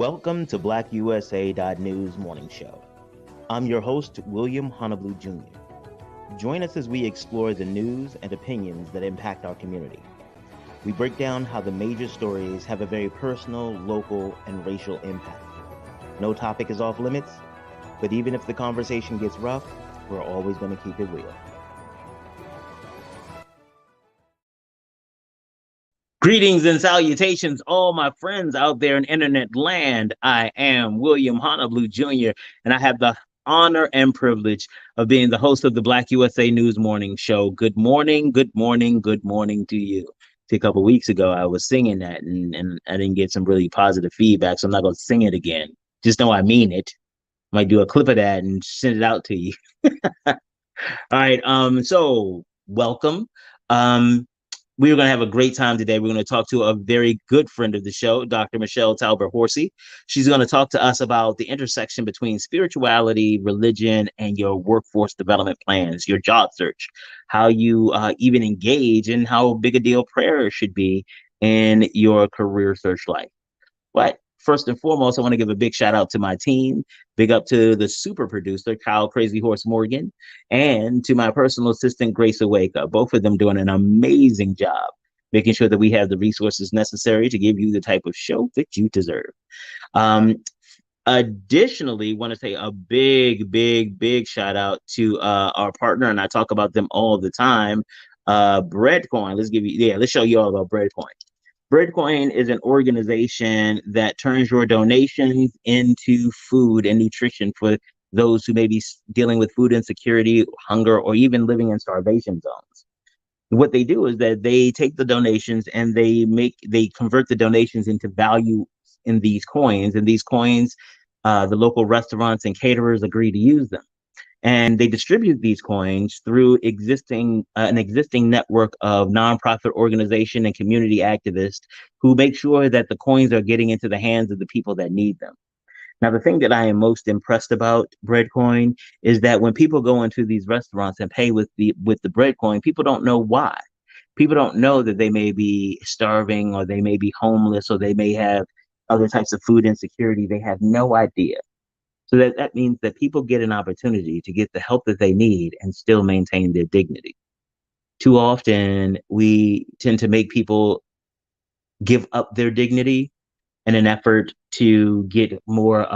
Welcome to BlackUSA.news Morning Show. I'm your host, William Honolulu Jr. Join us as we explore the news and opinions that impact our community. We break down how the major stories have a very personal, local, and racial impact. No topic is off limits, but even if the conversation gets rough, we're always going to keep it real. Greetings and salutations, all my friends out there in internet land. I am William Honolulu Jr., and I have the honor and privilege of being the host of the Black USA News Morning Show. Good morning, good morning, good morning to you. See, a couple of weeks ago, I was singing that, and I didn't get some really positive feedback, so I'm not going to sing it again. Just know I mean it. Might do a clip of that and send it out to you. All right, so welcome. We're going to have a great time today. We're going to talk to a very good friend of the show, Dr. Michelle Talbert-Horsey. She's going to talk to us about the intersection between spirituality, religion, and your workforce development plans, your job search, how you even engage, and how big a deal prayer should be in your career search life. But first and foremost, I want to give a big shout out to my team. Big up to the super producer, Kyle Crazy Horse Morgan, and to my personal assistant, Grace Awaka. Both of them doing an amazing job, making sure that we have the resources necessary to give you the type of show that you deserve. Additionally, want to say a big shout out to our partner, and I talk about them all the time, Breadcoin. Let's show you all about Breadcoin. Breadcoin is an organization that turns your donations into food and nutrition for those who may be dealing with food insecurity, hunger, or even living in starvation zones. What they do is that they take the donations and they convert the donations into value in these coins. And these coins, the local restaurants and caterers agree to use them. And they distribute these coins through an existing network of nonprofit organization and community activists who make sure that the coins are getting into the hands of the people that need them. Now, the thing that I am most impressed about Breadcoin is that when people go into these restaurants and pay with the Breadcoin, people don't know why. People don't know that they may be starving, or they may be homeless, or they may have other types of food insecurity. They have no idea. So that means that people get an opportunity to get the help that they need and still maintain their dignity. Too often, we tend to make people give up their dignity in an effort to get more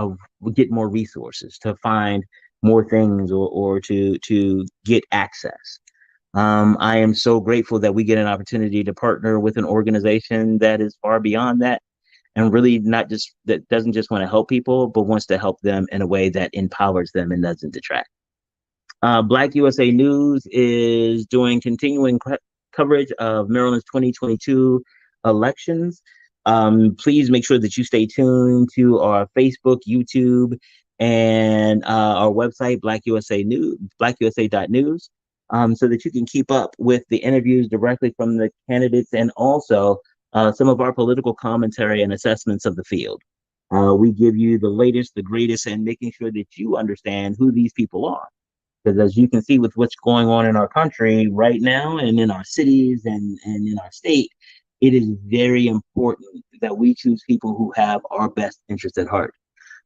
resources, to find more things, or to get access. I am so grateful that we get an opportunity to partner with an organization that is far beyond that, and really that doesn't just want to help people, but wants to help them in a way that empowers them and doesn't detract. Black USA News is doing continuing coverage of Maryland's 2022 elections. Please make sure that you stay tuned to our Facebook, YouTube, and our website, BlackUSA.news, so that you can keep up with the interviews directly from the candidates, and also some of our political commentary and assessments of the field. We give you the latest, the greatest, and making sure that you understand who these people are. Because as you can see with what's going on in our country right now, and in our cities and in our state, it is very important that we choose people who have our best interests at heart.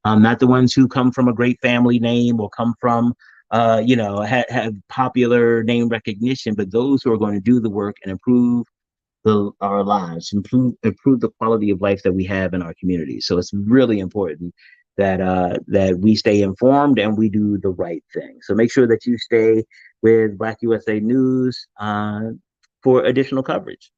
Not the ones who come from a great family name or come from, have popular name recognition, but those who are going to do the work and improve our lives, improve the quality of life that we have in our community. So it's really important that we stay informed and we do the right thing. So make sure that you stay with Black USA News for additional coverage.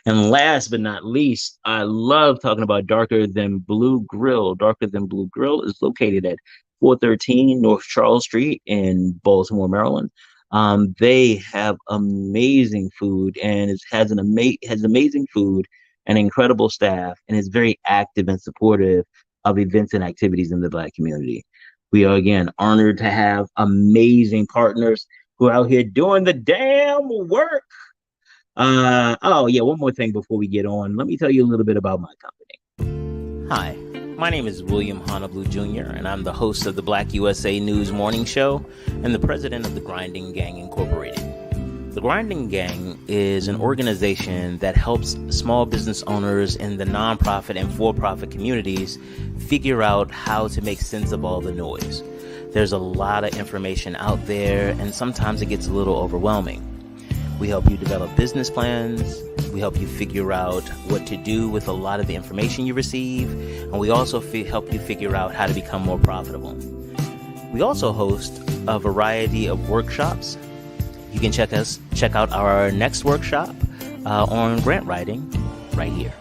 And last but not least, I love talking about Darker Than Blue Grill. Darker Than Blue Grill is located at 413 North Charles Street in Baltimore, Maryland. They have amazing food, and has amazing food and incredible staff, and is very active and supportive of events and activities in the Black community. We are again honored to have amazing partners who are out here doing the damn work. One more thing before we get on. Let me tell you a little bit about my company. Hi, my name is William Honolulu Jr., and I'm the host of the Black USA News Morning Show and the president of the Grinding Gang Incorporated. The Grinding Gang is an organization that helps small business owners in the nonprofit and for-profit communities figure out how to make sense of all the noise. There's a lot of information out there, and sometimes it gets a little overwhelming. We help you develop business plans. We help you figure out what to do with a lot of the information you receive. And we also help you figure out how to become more profitable. We also host a variety of workshops. You can check out our next workshop on grant writing right here.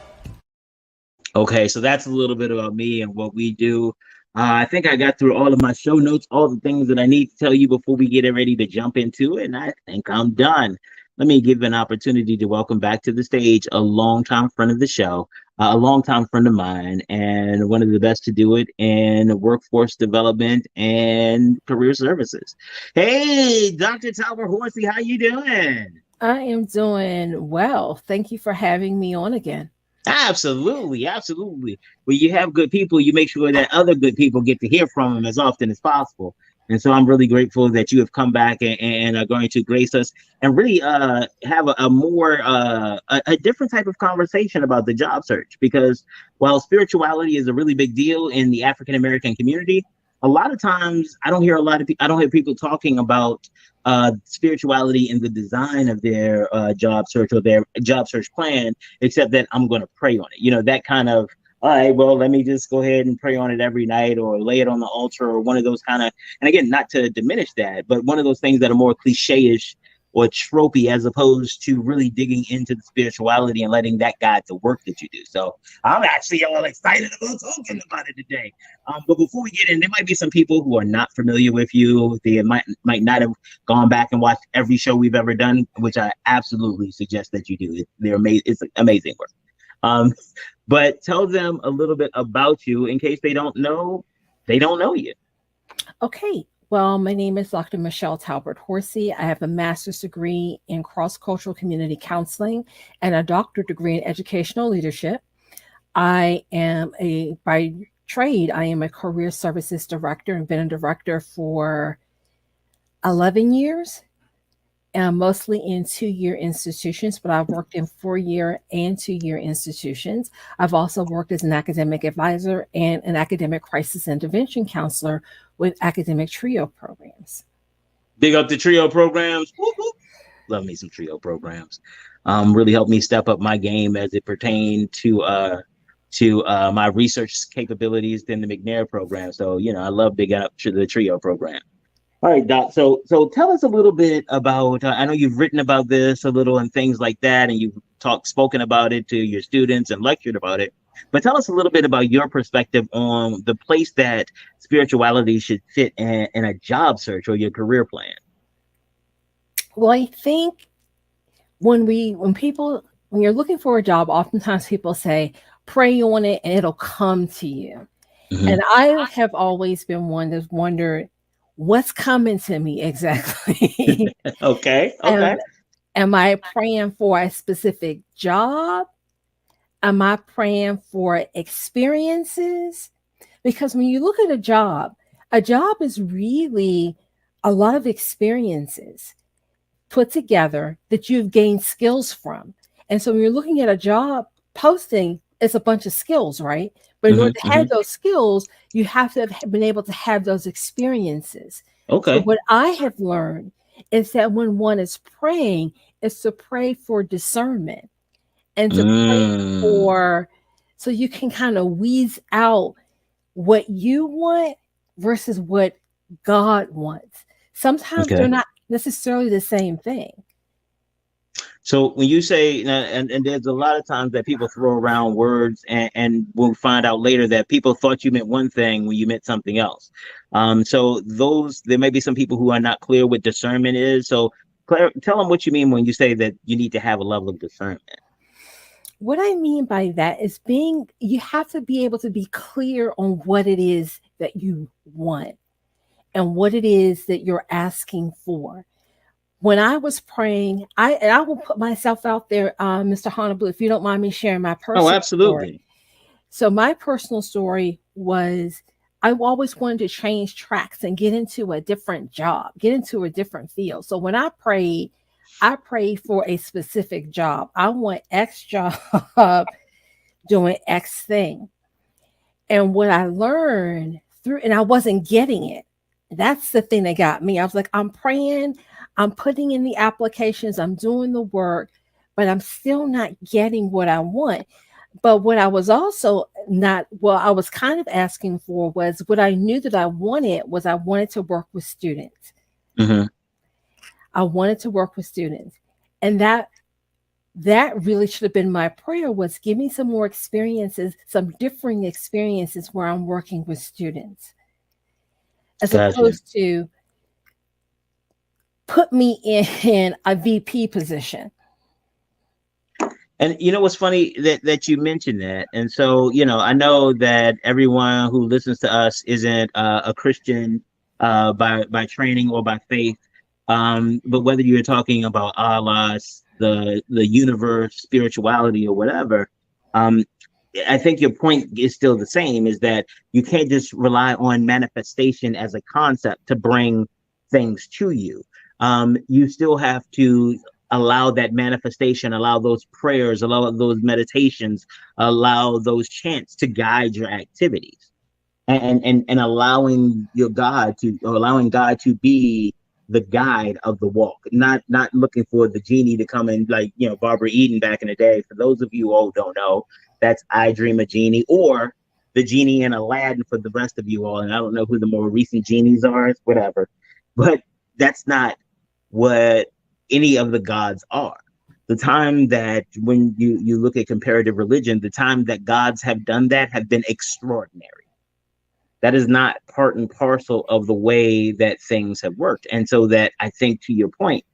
Okay, so that's a little bit about me and what we do. I think I got through all of my show notes, all the things that I need to tell you before we get ready to jump into it, and I think I'm done. Let me give an opportunity to welcome back to the stage a longtime friend of the show, a longtime friend of mine, and one of the best to do it in workforce development and career services. Hey, Dr. Talbert-Horsey, how you doing? I am doing well. Thank you for having me on again. Absolutely, absolutely. When you have good people, you make sure that other good people get to hear from them as often as possible. And so I'm really grateful that you have come back and are going to grace us and really have a more a different type of conversation about the job search. Because while spirituality is a really big deal in the African American community, a lot of times I don't hear people talking about spirituality in the design of their job search or their job search plan, except that I'm going to pray on it. You know, that kind of, all right, well, let me just go ahead and pray on it every night or lay it on the altar or one of those kind of, and again, not to diminish that, but one of those things that are more cliche-ish or tropey as opposed to really digging into the spirituality and letting that guide the work that you do. So I'm actually all excited about talking about it today. But before we get in, there might be some people who are not familiar with you. They might not have gone back and watched every show we've ever done, which I absolutely suggest that you do. They're amazing. It's amazing work. But tell them a little bit about you in case they don't know you. Okay. Well, my name is Dr. Michelle Talbert-Horsey. I have a master's degree in cross-cultural community counseling and a doctorate degree in educational leadership. By trade, I am a career services director and been a director for 11 years. Mostly in 2-year institutions, but I've worked in 4-year and 2-year institutions. I've also worked as an academic advisor and an academic crisis intervention counselor with academic TRIO programs. Big up the TRIO programs. Woo-hoo. Love me some TRIO programs. Really helped me step up my game as it pertained to my research capabilities in the McNair program. So, you know, I love big up to the TRIO program. All right, Doc. So tell us a little bit about. I know you've written about this a little and things like that, and you've spoken about it to your students and lectured about it. But tell us a little bit about your perspective on the place that spirituality should fit in a job search or your career plan. Well, I think when you're looking for a job, oftentimes people say, pray on it and it'll come to you. Mm-hmm. And I have always been one that's wondered, what's coming to me exactly? Okay. Am I praying for a specific job? Am I praying for experiences? Because when you look at a job is really a lot of experiences put together that you've gained skills from. And so when you're looking at a job posting, it's a bunch of skills, right? But in order to have those skills, you have to have been able to have those experiences. Okay. So what I have learned is that when one is praying, is to pray for discernment and to pray for, so you can kind of weed out what you want versus what God wants. Sometimes they're not necessarily the same thing. So when you say, and there's a lot of times that people throw around words and we'll find out later that people thought you meant one thing when you meant something else. So there may be some people who are not clear what discernment is. So tell them what you mean when you say that you need to have a level of discernment. What I mean by that is you have to be able to be clear on what it is that you want and what it is that you're asking for. When I was praying, I will put myself out there, Mr. Honorable, if you don't mind me sharing my personal story. So my personal story was I always wanted to change tracks and get into a different job, get into a different field. So when I prayed, I pray for a specific job. I want X job doing X thing. And what I learned through, and I wasn't getting it. That's the thing that got me. I was like, I'm praying, I'm putting in the applications, I'm doing the work, but I'm still not getting what I want. But what I was also not, well, I was kind of asking for was what I knew that I wanted to work with students. Mm-hmm. I wanted to work with students. And that really should have been my prayer was give me some more experiences, some differing experiences where I'm working with students, as Gotcha. opposed to put me in a VP position. And you know what's funny that you mentioned that, and so I know that everyone who listens to us isn't a Christian by training or by faith, but whether you're talking about Allah, the universe, spirituality, or whatever, um, I think your point is still the same: is that you can't just rely on manifestation as a concept to bring things to you. You still have to allow that manifestation, allow those prayers, allow those meditations, allow those chants to guide your activities, and allowing your God to, or allowing God to be the guide of the walk, not looking for the genie to come in, like Barbara Eden back in the day. For those of you who don't know, that's I Dream a Genie, or the genie in Aladdin for the rest of you all. And I don't know who the more recent genies are, whatever, but that's not what any of the gods are. The time that, when you look at comparative religion, the time that gods have done that have been extraordinary. That is not part and parcel of the way that things have worked. And so that, I think, to your point,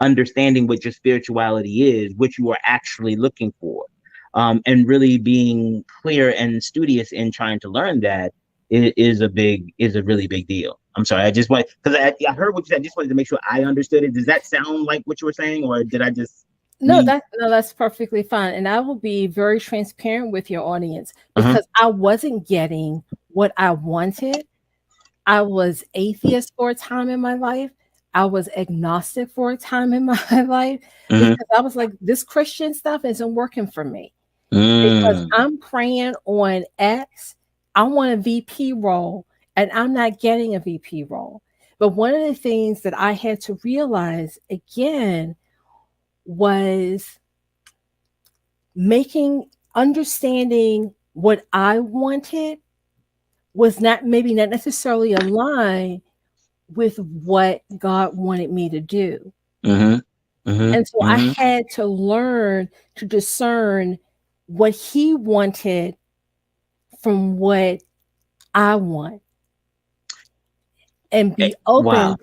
understanding what your spirituality is, what you are actually looking for, and really being clear and studious in trying to learn that is a really big deal. I'm sorry, I just want, because I heard what you said. I just wanted to make sure I understood it. Does that sound like what you were saying, or did I just No, me? that's perfectly fine. And I will be very transparent with your audience Uh-huh. because I wasn't getting what I wanted. I was atheist for a time in my life. I was agnostic for a time in my life Uh-huh. because I was like, this Christian stuff isn't working for me because Mm. I'm praying on X. I want a VP role and I'm not getting a VP role. But one of the things that I had to realize again was understanding what I wanted was not maybe not necessarily aligned with what God wanted me to do. Uh-huh. Uh-huh. And so I Uh-huh. had to learn to discern what he wanted from what I want and Wow.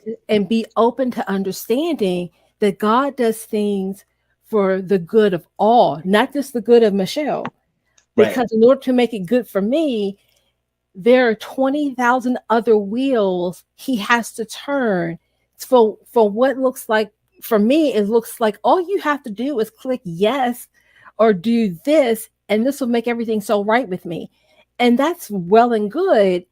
be open to understanding that God does things for the good of all, not just the good of Michelle. Right. Because in order to make it good for me, there are 20,000 other wheels he has to turn for what looks like, for me, it looks like all you have to do is click yes or do this, and this will make everything so right with me. And that's well and good.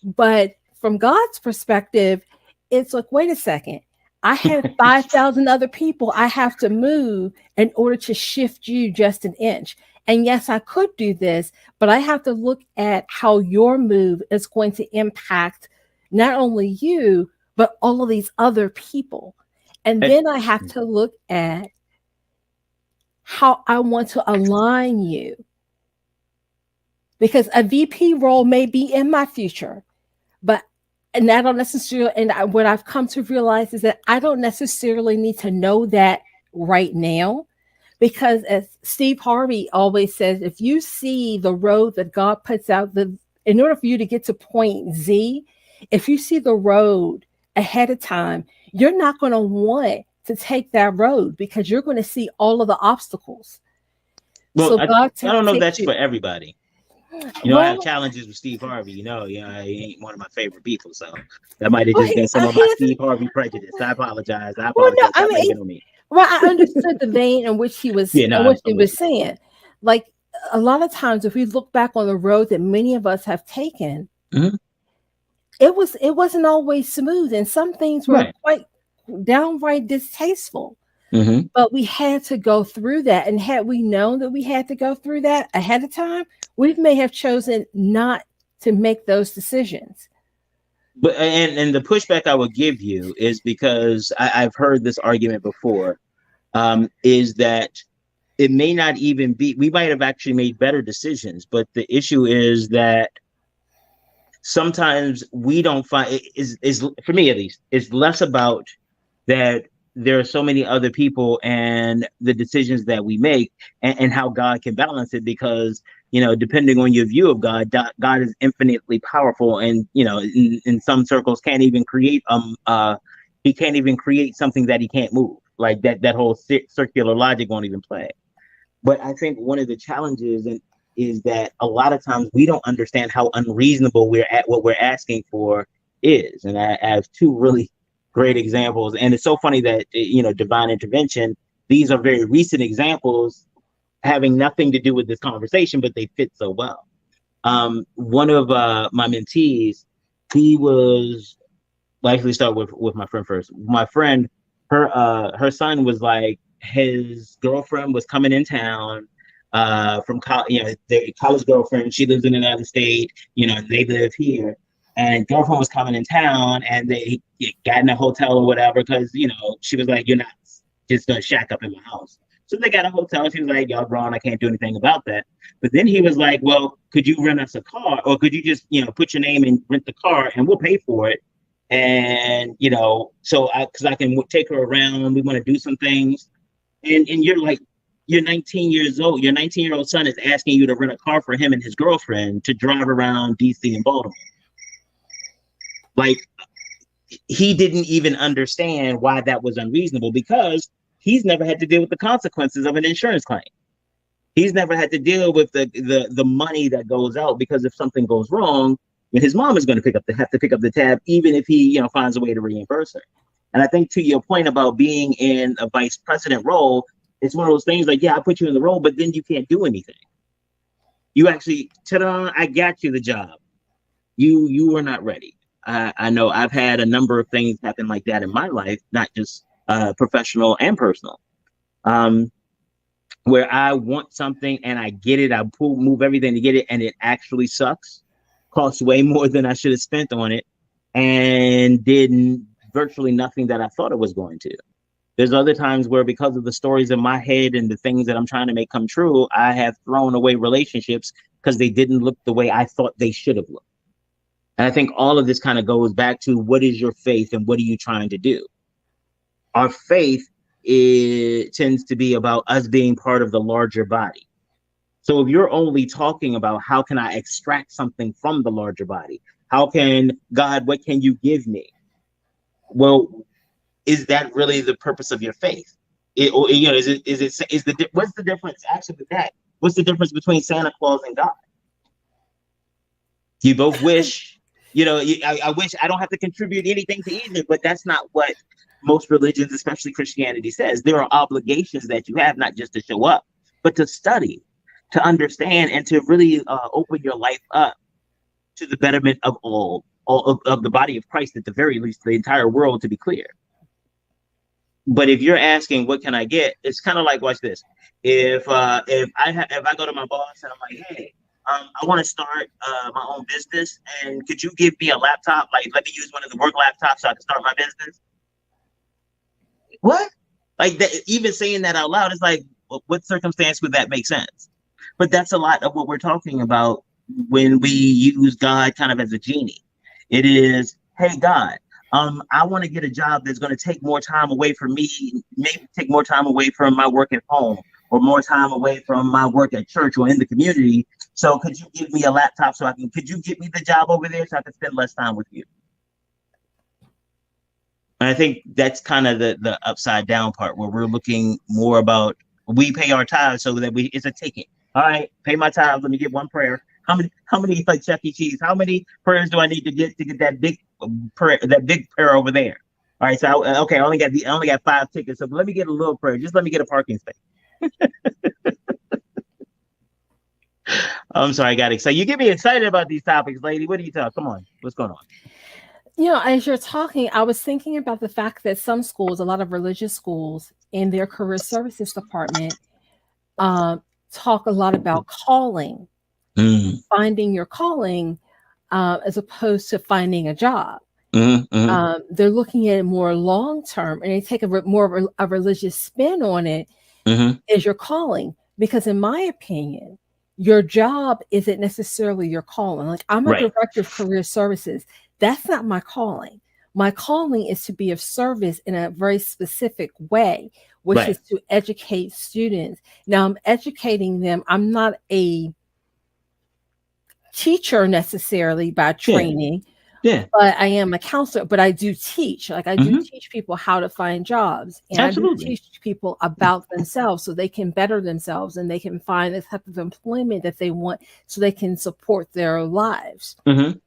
But from God's perspective, it's like, wait a second. I have 5,000 other people I have to move in order to shift you just an inch. And yes, I could do this, but I have to look at how your move is going to impact not only you, but all of these other people. And And- then I have to look at how I want to align you because a VP role may be in my future, but and I don't necessarily, what I've come to realize is that I don't necessarily need to know that right now. Because as Steve Harvey always says, if you see the road that God puts out, in order for you to get to point Z, if you see the road ahead of time, you're not going to want to take that road because you're going to see all of the obstacles. well, So I, God I don't know if takes that's you. for everybody. I have Well, challenges with Steve Harvey. He ain't one of my favorite people. So that might have well, just been some of he my doesn't. Steve Harvey prejudice. I apologize. I Well, no, apologize. I Stop mean, making on me. well, I understood the vein in which Yeah, no, what he I'm with was you. saying. Like a lot of times, if we look back on the road that many of us have taken, Hmm. it wasn't always smooth, and some things were Right. quite downright distasteful. Mm-hmm. But we had to go through that. And had we known that we had to go through that ahead of time, we may have chosen not to make those decisions. But and the pushback I would give you is because I've heard this argument before, is that it may not even be, we might have actually made better decisions, but the issue is that sometimes we don't find is for me at least, it's less about that there are so many other people and the decisions that we make, and how God can balance it, because depending on your view of God, God is infinitely powerful, and in some circles can't even create he can't even create something that he can't move, like that whole circular logic won't even play. But I think one of the challenges is that a lot of times we don't understand how unreasonable we're at what we're asking for is. And I have two really great examples. And it's so funny that, divine intervention, these are very recent examples having nothing to do with this conversation, but they fit so well. One of my mentees, he was, well, actually start with my friend first. My friend, her son was like, his girlfriend was coming in town from college, their college girlfriend. She lives in another state, they live here, and girlfriend was coming in town, and they got in a hotel or whatever, because she was like, you're not just gonna shack up in my house. So they got a hotel. She was like, y'all grown, I can't do anything about that. But then he was like, well, could you rent us a car, or could you just put your name and rent the car, and we'll pay for it. And so because I can take her around, we want to do some things. And you're like, you're 19 years old. Your 19-year-old son is asking you to rent a car for him and his girlfriend to drive around DC and Baltimore. Like, he didn't even understand why that was unreasonable, because he's never had to deal with the consequences of an insurance claim. He's never had to deal with the money that goes out, because if something goes wrong, his mom is going to have to pick up the tab, even if he finds a way to reimburse her. And I think, to your point about being in a vice president role, it's one of those things like, yeah, I put you in the role, but then you can't do anything. You actually, ta-da, I got you the job. You were not ready. I know I've had a number of things happen like that in my life, not just professional and personal, where I want something and I get it, I move everything to get it, and it actually sucks, costs way more than I should have spent on it, and didn't virtually nothing that I thought it was going to. There's other times where, because of the stories in my head and the things that I'm trying to make come true, I have thrown away relationships because they didn't look the way I thought they should have looked. And I think all of this kind of goes back to, what is your faith and what are you trying to do? Our faith tends to be about us being part of the larger body. So if you're only talking about how can I extract something from the larger body, how can God, what can you give me? Well, is that really the purpose of your faith? What's the difference actually with that? What's the difference between Santa Claus and God? You both wish, I wish I don't have to contribute anything to either, but that's not what most religions, especially Christianity, says. There are obligations that you have, not just to show up, but to study, to understand, and to really open your life up to the betterment of all of the body of Christ, at the very least, the entire world, to be clear. But if you're asking, what can I get? It's kind of like, watch this. If I go to my boss and I'm like, hey, I want to start my own business, and could you give me a laptop? Like, let me use one of the work laptops so I can start my business. What? Like, that, even saying that out loud is like, what circumstance would that make sense? But that's a lot of what we're talking about when we use God kind of as a genie. It is, hey, God, I want to get a job that's going to take more time away from me, maybe take more time away from my work at home, or more time away from my work at church or in the community. So could you give me a laptop could you get me the job over there so I can spend less time with you? And I think that's kind of the upside down part, where we're looking more about, we pay our tithes so that it's a ticket. All right, pay my tithes. Let me get one prayer. How many like Chuck E. Cheese? How many prayers do I need to get that big prayer over there? All right, so I only got 5 tickets, so let me get a little prayer. Just let me get a parking space. I'm sorry, I got excited. You get me excited about these topics, lady. What are you talking? Come on, what's going on? As you're talking, I was thinking about the fact that some schools, a lot of religious schools in their career services department, um, talk a lot about calling, Mm, finding your calling, as opposed to finding a job. mm, mm, They're looking at it more long term, and they take more of a religious spin on it. mm-hmm. Is your calling? Because in my opinion, your job isn't necessarily your calling. Like, I'm a Right, director of career services. That's not my calling. My calling is to be of service in a very specific way, which right. is to educate students. Now, I'm educating them. I'm not a teacher necessarily by Yeah, training, yeah. but I am a counselor, but I do teach. Like, I do Mm-hmm. teach people how to find jobs, and I do Absolutely. teach people about themselves so they can better themselves and they can find the type of employment that they want so they can support their lives. Mm-hmm.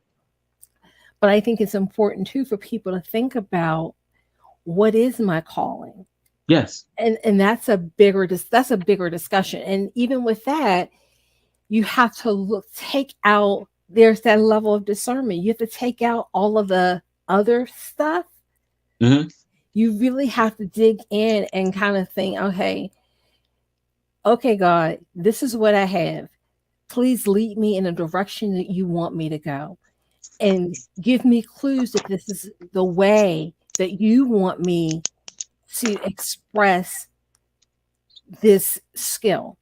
But I think it's important too for people to think about, what is my calling? Yes. And that's a bigger discussion. And even with that, you have to take out, there's that level of discernment. You have to take out all of the other stuff. Mm-hmm. You really have to dig in and kind of think, okay, God, this is what I have. Please lead me in a direction that you want me to go, and give me clues that this is the way that you want me to express this skill.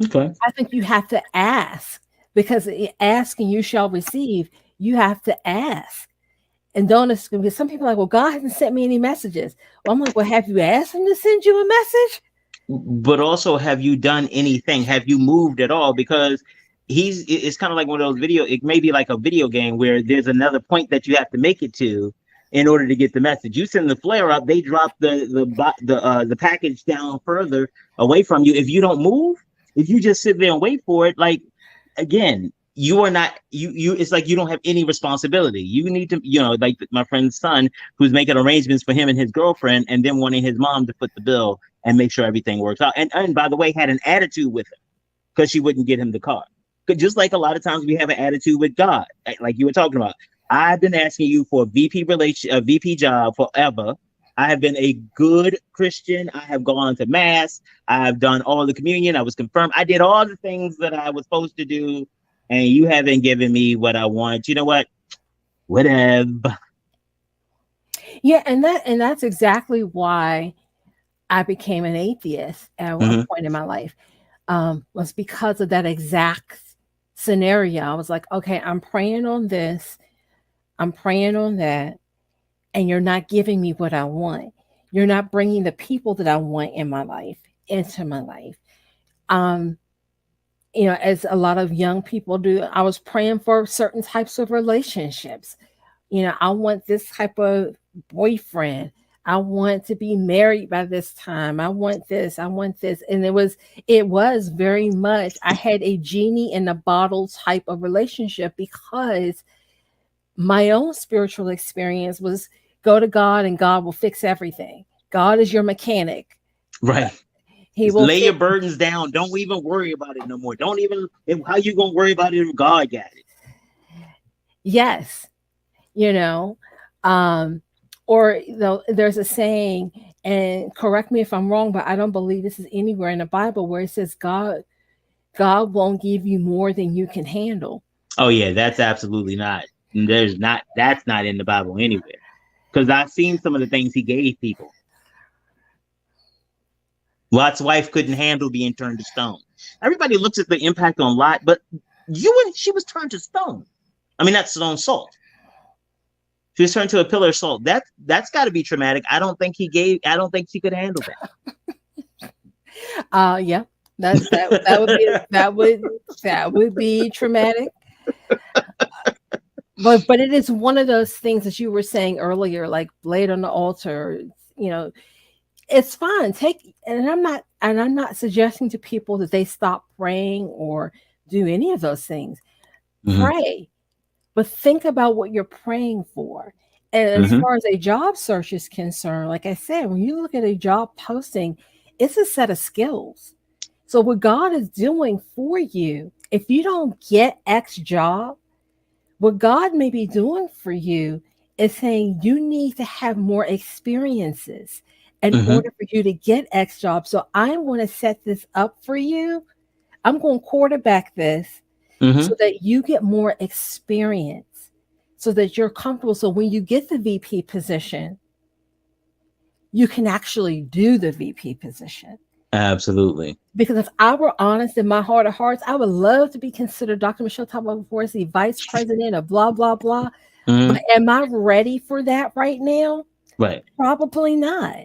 Okay. I think you have to ask, because ask and you shall receive. You have to ask. And don't assume, because some people are like, well, God hasn't sent me any messages. Well, I'm like, well, have you asked him to send you a message? But also, have you done anything? Have you moved at all? Because it's kind of like one of those it may be like a video game where there's another point that you have to make it to in order to get the message. You send the flare up, they drop the package down further away from you. If you don't move, if you just sit there and wait for it, like, again, you are not you it's like you don't have any responsibility. You need to, like my friend's son, who's making arrangements for him and his girlfriend, and then wanting his mom to foot the bill and make sure everything works out. And by the way, had an attitude with him because she wouldn't get him the car. Just like a lot of times we have an attitude with God, like you were talking about. I've been asking you for a VP job forever. I have been a good Christian. I have gone to mass. I've done all the communion. I was confirmed. I did all the things that I was supposed to do, and you haven't given me what I want. You know what? Whatever. Yeah, and that's exactly why I became an atheist at one Mm-hmm. point in my life. Was because of that exact scenario. I was like, okay, I'm praying on this, I'm praying on that, and you're not giving me what I want. You're not bringing the people that I want in my life into my life. Um, as a lot of young people do, I was praying for certain types of relationships. I want this type of boyfriend. I want to be married by this time. I want this. I want this. And it was very much, I had a genie in a bottle type of relationship, because my own spiritual experience was, go to God and God will fix everything. God is your mechanic. Right. He will Lay your fix. burdens down. Don't even worry about it no more. Don't even. How you gonna worry about it if God got it? Yes. you know um or there's a saying, and correct me if I'm wrong, but I don't believe this is anywhere in the Bible, where it says God won't give you more than you can handle. Oh yeah, that's absolutely not. There's not. That's not in the Bible anywhere. Because I've seen some of the things he gave people. Lot's wife couldn't handle being turned to stone. Everybody looks at the impact on Lot, but she was turned to stone. I mean, that's stone salt. She was turned to a pillar of salt. That's got to be traumatic. I don't think she could handle Yeah, that would be traumatic. But it is one of those things that you were saying earlier, like laid on the altar. You know, it's fine. And I'm not suggesting to people that they stop praying or do any of those things. that. Pray, but think about what you're praying for. And as Hmm. far as a job search is concerned, like I said, when you look at a job posting, it's a set of skills. So what God is doing for you, if you don't get X job, What God may be doing for you is saying you need to have more experiences in Mm-hmm. order for you to get X job. So I'm going to set this up for you. I'm going to quarterback this Mm-hmm. so that you get more experience, so that you're comfortable. So when you get the VP position, you can actually do the VP position. Absolutely. Because if I were honest in my heart of hearts, I would love to be considered Dr. Michelle Talbert-Horsey, vice president of blah, blah, blah. But Mm-hmm. am I ready for that right now? Right. Probably not.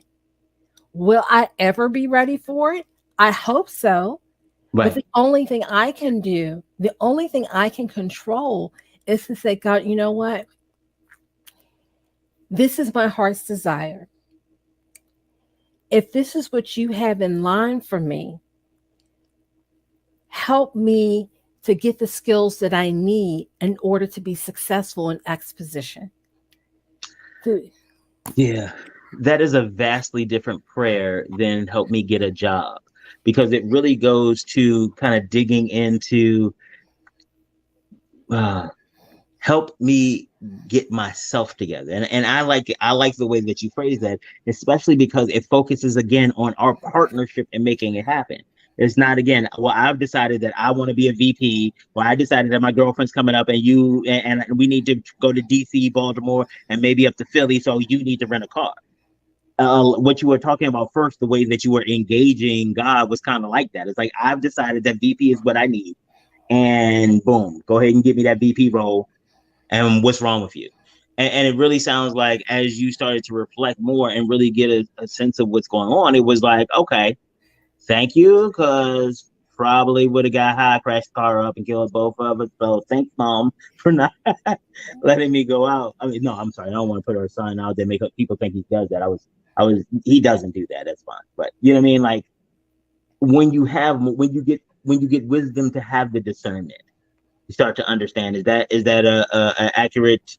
Will I ever be ready for it? I hope so. But Right. the only thing I can do, the only thing I can control is to say, God, you know what? This is my heart's desire. If this is what you have in line for me, help me to get the skills that I need in order to be successful in X position. To- Yeah, that is a vastly different prayer than help me get a job, because it really goes to kind of digging into uh, help me get myself together. And I like the way that you phrase that, especially because it focuses again on our partnership and making it happen. It's not again, well, I've decided that I want to be a VP. Well, I decided that my girlfriend's coming up and and we need to go to DC, Baltimore, and maybe up to Philly. So you need to rent a car. What you were talking about first, the way that you were engaging God was kind of like that. It's like, I've decided that VP is what I need. And boom, go ahead and give me that VP role, and what's wrong with you. And it really sounds like as you started to reflect more and really get a sense of what's going on, it was like, okay, thank you, because probably would have got high, crashed the car up, and killed both of us. So thanks, mom, for not letting me go out. I mean, no, I'm sorry, I don't want to put our son out there, make people think he does that. He doesn't do that. That's fine. But you know what I mean? Like, when you get wisdom to have the discernment, you start to understand. Is that a accurate?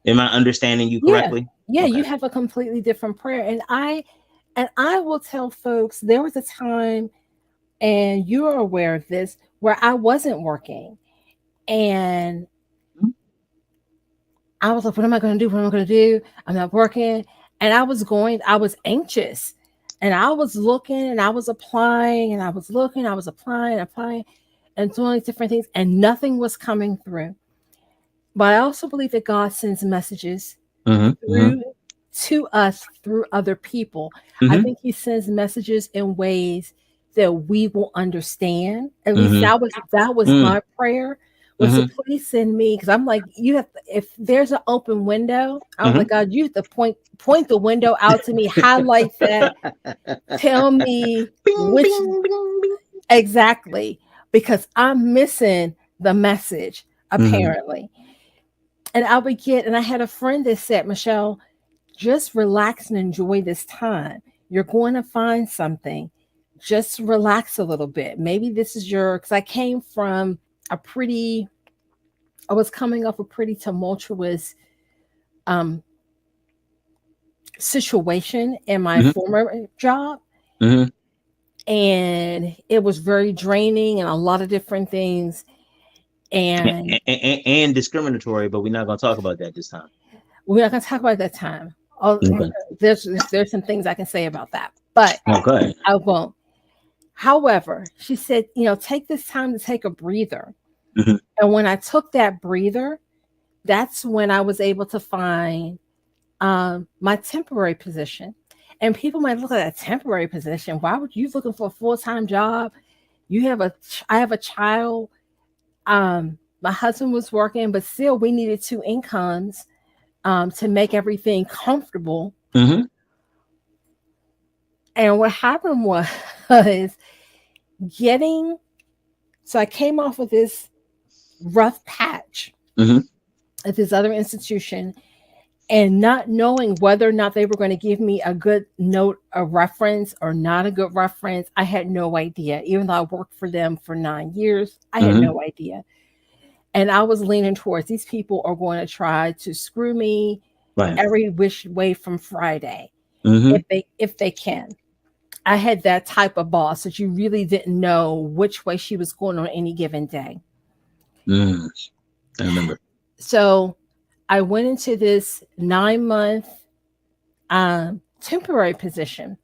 Am I understanding you yeah. correctly? Yeah, Okay. you have a completely different prayer. And I will tell folks there was a time, and you're aware of this, where I wasn't working. And I was like, what am I going to do? What am I going to do? I'm not working. And I was anxious. And I was looking and I was applying and I was looking, I was applying and doing different things, and nothing was coming through. But I also believe that God sends messages Mm-hmm. Mm-hmm. through to us through other people. I Mm-hmm. think He sends messages in ways that we will understand. At least Mm-hmm. that was Mm-hmm. my prayer, was to Mm-hmm. please send me, because I'm like, you have to, if there's an open window, I was like, God, you have to point the window out to me, highlight that, tell me Bing, which bing, bing, bing. exactly, because I'm missing the message Mm-hmm. apparently. And I had a friend that said, Michelle, just relax and enjoy this time. You're going to find something. Just relax a little bit. Maybe this is because a pretty, I was coming off a pretty tumultuous um, situation in my Mm-hmm. former job. Mm-hmm. And it was very draining and a lot of different things. And And discriminatory, but we're not going to talk about that this time. we're not going to talk about that time. Oh, Okay. there's some things I can say about that, but Okay. I won't. However, she said, take this time to take a breather. Mm-hmm. And when I took that breather, that's when I was able to find my temporary position. And people might look at a temporary position. Why would you looking for a full time job? I have a child. My husband was working, but still, we needed two incomes to make everything comfortable. Mm-hmm. And what happened was getting. So I came off of this rough patch Mm-hmm. at this other institution, and not knowing whether or not they were going to give me a good note, a reference, or not a good reference. I had no idea. Even though I worked for them for 9 years, I had Mm-hmm. no idea. And I was leaning towards these people are going to try to screw me Right. every which way from Friday Mm-hmm. if they can. I had that type of boss that you really didn't know which way she was going on any given day. Mm. I remember. So I went into this 9 month temporary position.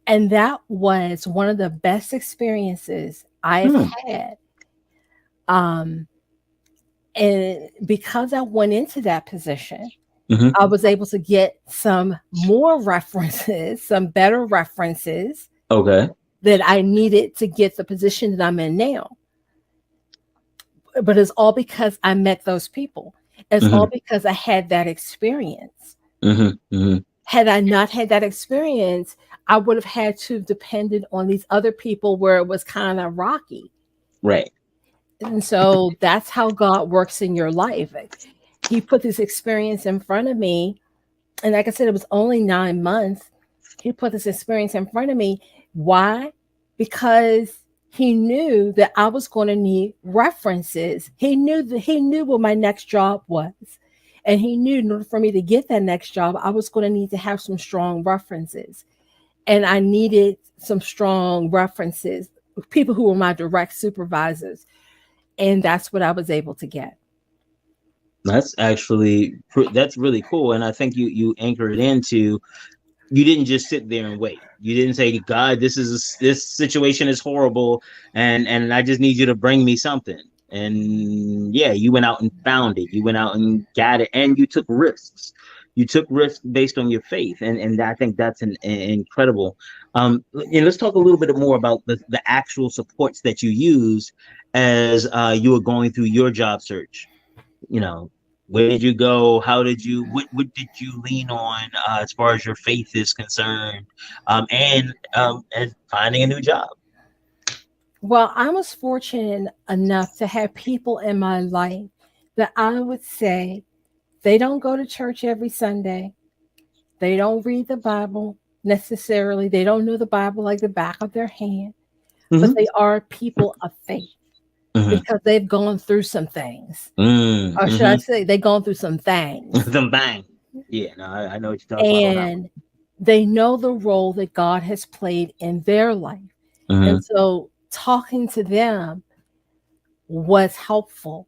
And that was one of the best experiences I've Hmm. had. Um, and because I went into that position, Hmm. I was able to get some more references, some better references Okay. that I needed to get the position that I'm in now. But it's all because I met those people. It's all Hmm. because I had that experience. Hmm. Hmm. Had I not had that experience, I would have had to depended on these other people where it was kind of rocky. Right. And so that's how God works in your life. He put this experience in front of me. And like I said, it was only 9 months. He put this experience in front of me. Why? Because he knew that I was going to need references. He knew what my next job was. And he knew in order for me to get that next job, I was going to need to have some strong references. And I needed some strong references, people who were my direct supervisors. And that's what I was able to get. That's actually that's really cool, and I think you anchor it into, you didn't just sit there and wait. You didn't say, God, this situation is horrible, and I just need you to bring me something. And yeah, you went out and found it. You went out and got it, and you took risks. You took risks based on your faith, and I think that's an incredible. And let's talk a little bit more about the actual supports that you used as you were going through your job search. You know, where did you go? How did you, what did you lean on as far as your faith is concerned, and finding a new job? Well, I was fortunate enough to have people in my life that I would say they don't go to church every Sunday. They don't read the Bible necessarily. They don't know the Bible like the back of their hand, but Hmm. they are people of faith Hmm. because they've gone through some things. Or should I Mm-hmm. say, they've gone through some things. The bang. Yeah, no, I know what you're talking about on that And they know the role that God has played in their life. And one. so talking to them was helpful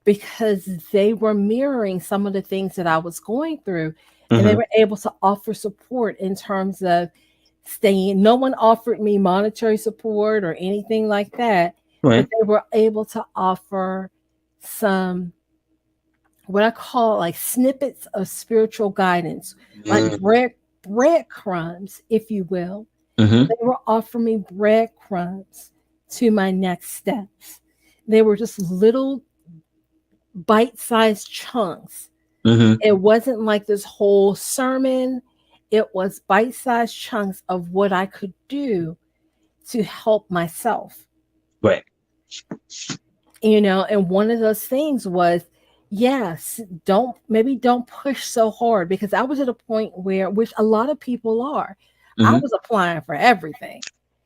because they were mirroring some of the things that I was going through, and they Hmm. were able to offer support in terms of staying. No one offered me monetary support or anything like that, but Right. they were able to offer some what I call like snippets of spiritual guidance, like breadcrumbs, if you will. Mm-hmm. They were offering me breadcrumbs to my next steps. They were just little bite-sized chunks. Hmm. It wasn't like this whole sermon. It was bite-sized chunks of what I could do to help myself. Right. And one of those things was, yes, don't push so hard because I was at a point where, which a lot of people are, I Hmm. was applying for everything.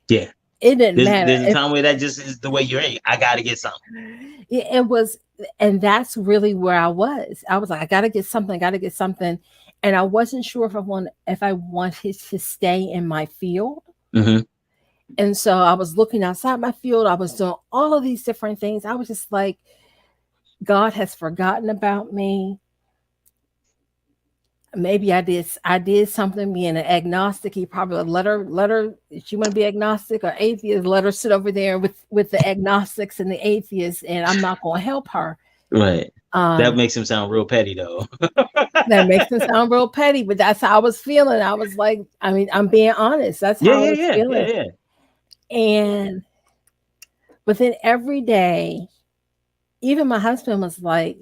Yeah. It didn't matter There's a if time where that just is the way you're in. I got to get something. it was, and that's really where I was. I was like, I got to get something, I got to get something, and I wasn't sure if I wanted to stay in my field. Hmm. And so I was looking outside my field. I was doing all of these different things. I was just like, God has forgotten about me. Maybe I did something being an agnostic. He probably let her if you want to be agnostic or atheist, let her sit over there with the agnostics and the atheists, and I'm not going to help her. Right. That Um, makes him sound real petty, though. that makes it sound real petty, but that's how I was feeling. I was like, I mean, I'm being honest. That's Yeah, how I yeah, was yeah, yeah, feeling. yeah. And within every day, even my husband was like,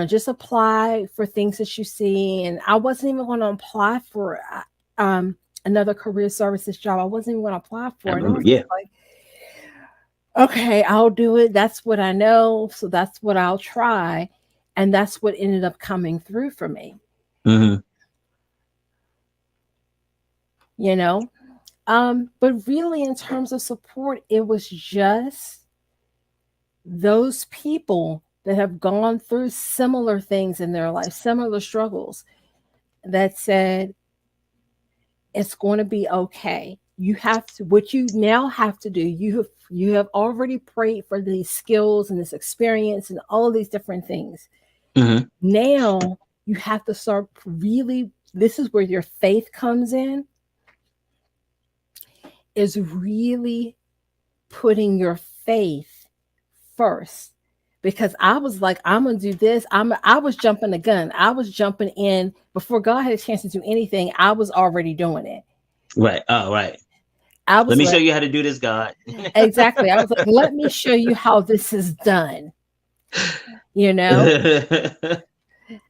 just apply for things that you see. And I wasn't even going to apply for um, another career services job. I wasn't even going to apply I for it. And I remember. was Yeah. just like, okay, I'll do it. That's what I know. So that's what I'll try. And that's what ended up coming through for me, Hmm. you know? But really, in terms of support, it was just those people that have gone through similar things in their life, similar struggles that said, it's going to be okay. you have to, what you now have to do, you have already prayed for these skills and this experience and all of these different things. Mm-hmm. Now you have to start really, this is where your faith comes in, is really putting your faith first. Because I was like, I'm gonna do this. I was jumping the gun. I was jumping in before God had a chance to do anything. I was already doing it. Right. Oh, right. I Let was me show like, you how to do this, God. exactly. I was like, let me show you how this is done. You know,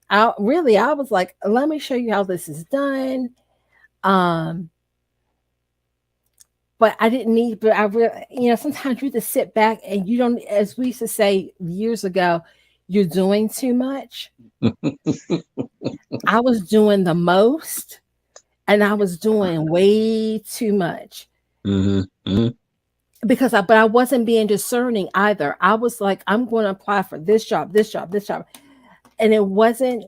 I was like, let me show you how this is done. Um, but I didn't need, but I really, sometimes you just sit back and you don't, as we used to say years ago, you're doing too much. I was doing the most and I was doing way too much Mm-hmm. Mm-hmm. but I wasn't being discerning either. I was like, I'm going to apply for this job, this job, this job. And it wasn't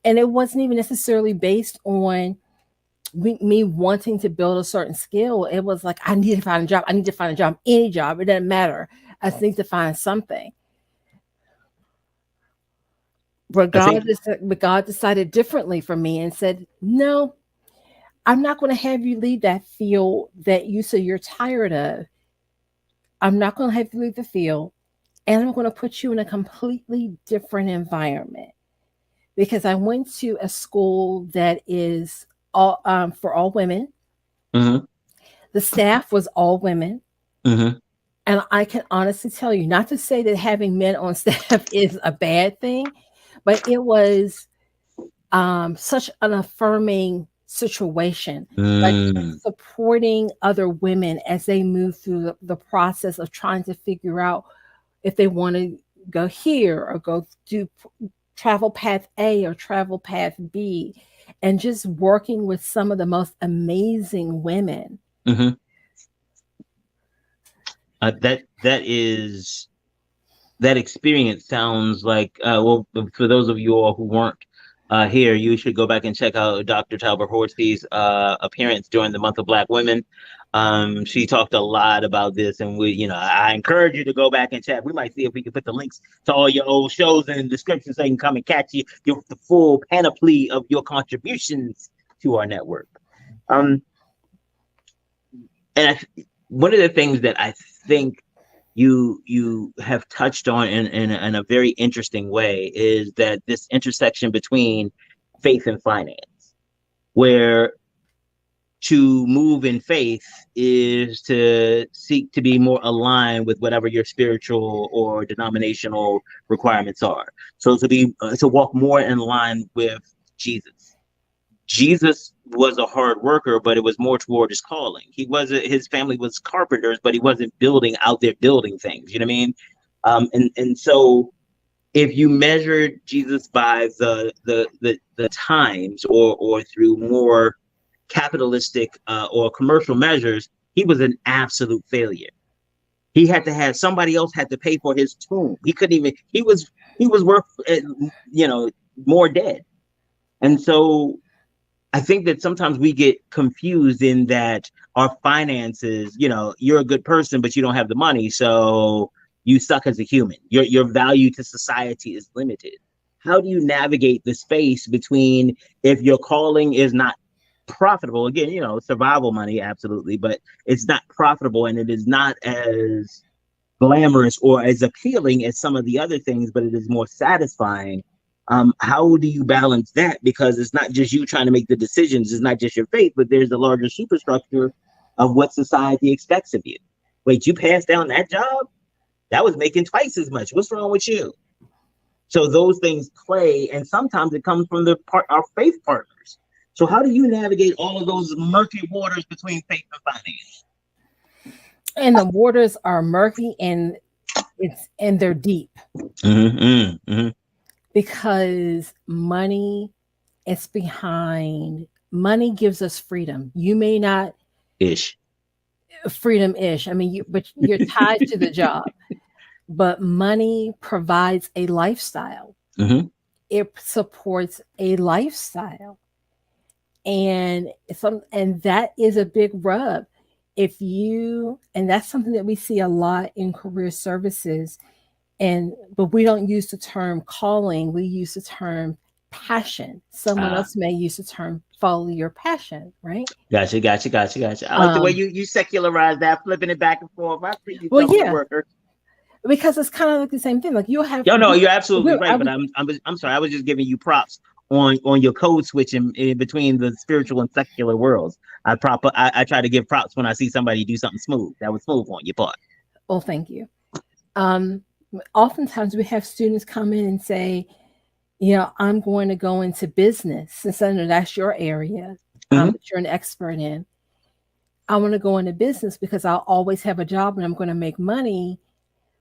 even necessarily based on me wanting to build a certain skill. It was like, I need to find a job. I need to find a job, any job. It doesn't matter. I just need to find something. But I think God decided differently for me and said, no, I'm not going to have you leave that field that you say you're tired of. I'm not going to have you leave the field, and I'm going to put you in a completely different environment, because I went to a school that is all for all women. mm-hmm. The staff was all women. Mm-hmm. And I can honestly tell you, not to say that having men on staff is a bad thing, but it was such an affirming situation, like Mm. supporting other women as they move through the process of trying to figure out if they want to go here or go do travel path A or travel path B, and just working with some of the most amazing women. Mm-hmm. That experience sounds like well, for those of you all who weren't here, you should go back and check out Dr. Talbert-Horsey's appearance during the month of Black Women. She talked a lot about this, and I encourage you to go back and check. We might see if we can put the links to all your old shows in the description so they can come and catch you, the full panoply of your contributions to our network. Um, and one of the things that I think you have touched on in a very interesting way is that this intersection between faith and finance, where to move in faith is to seek to be more aligned with whatever your spiritual or denominational requirements are. So to walk more in line with Jesus. Jesus was a hard worker, but it was more toward his calling. His family was carpenters, but he wasn't building out there building things. You know what I mean? And so if you measured Jesus by the times or through more capitalistic or commercial measures, he was an absolute failure. He had to have somebody else had to pay for his tomb. He couldn't even. He was worth more dead. And so I think that sometimes we get confused in that our finances, you're a good person, but you don't have the money. So you suck as a human. Your value to society is limited. How do you navigate the space between, if your calling is not profitable, again, survival money, absolutely, but it's not profitable and it is not as glamorous or as appealing as some of the other things, but it is more satisfying. How do you balance that? Because it's not just you trying to make the decisions, it's not just your faith, but there's the larger superstructure of what society expects of you. Wait, you passed down that job? That was making twice as much. What's wrong with you? So those things play, and sometimes it comes from our faith partners. So how do you navigate all of those murky waters between faith and finance? And the waters are murky and they're deep. Mm-hmm, mm-hmm. Because money gives us freedom. You may not Ish. freedom-ish. I mean, but you're tied to the job. But money provides a lifestyle. Mm-hmm. It supports a lifestyle. And that is a big rub. And that's something that we see a lot in career services, but we don't use the term calling, we use the term passion. Someone Ah, else may use the term follow your passion, right? gotcha. I like the way Um, you secularize that, flipping it back and forth. I see you, well, government yeah, worker. because it's kind of like the same thing. Like you'll have, Yo, no, you're absolutely I right. But was, I'm sorry. I was just giving you props on your code switching in between the spiritual and secular worlds. I try to give props when I see somebody do something smooth. That was smooth on your part. well, thank you. Um, Oftentimes we have students come in and say, I'm going to go into business since I know that's your area, Hmm. that you're an expert in. I want to go into business because I'll always have a job and I'm going to make money,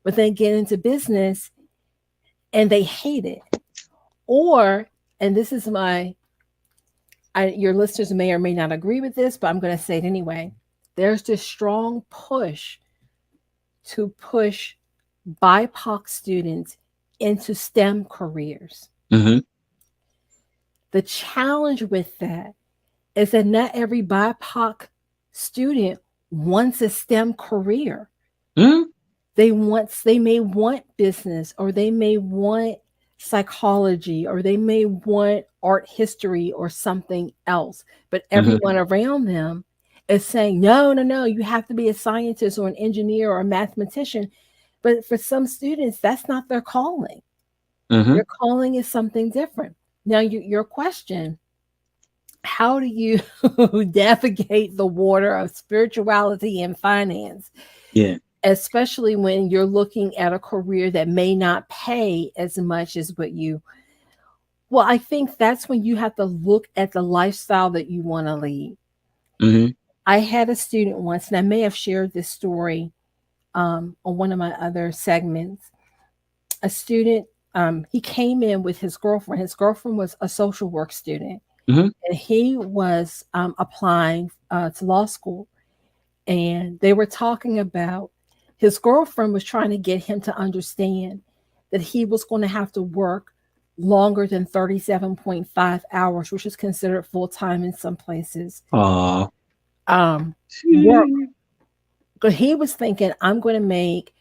but then get into business and they hate it. Or, and this is your listeners may or may not agree with this, but I'm going to say it anyway. There's this strong push to push BIPOC students into STEM careers. Hmm. The challenge with that is that not every BIPOC student wants a STEM career. Hmm. They may want business, or they may want psychology, or they may want art history or something else, but Hmm. everyone around them is saying no, you have to be a scientist or an engineer or a mathematician. But for some students, that's not their calling. Hmm. Their calling is something different. Now, your question, how do you navigate the water of spirituality and finance, Yeah. especially when you're looking at a career that may not pay as much as what you? Well, I think that's when you have to look at the lifestyle that you want to lead. Hmm. I had a student once, and I may have shared this story on one of my other segments. A student, he came in with his girlfriend. His girlfriend was a social work student, Hmm. and he was applying to law school. And they were talking about, his girlfriend was trying to get him to understand that he was going to have to work longer than 37.5 hours, which is considered full time in some places. Aw. Um, Work, but he was thinking, I'm going to make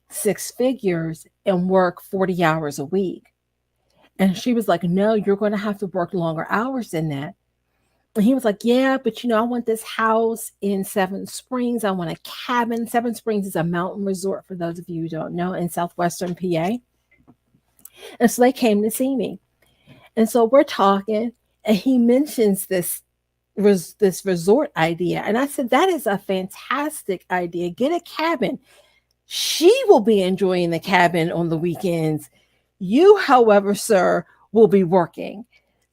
six figures and work 40 hours a week. And she was like, no, you're going to have to work longer hours than that. And he was like, yeah, but I want this house in Seven Springs. I want a cabin. Seven Springs is a mountain resort, for those of you who don't know, in southwestern PA. And so they came to see me. And so we're talking, and he mentions this resort idea. And I said, that is a fantastic idea. Get a cabin. She will be enjoying the cabin on the weekends. You, however, sir, will be working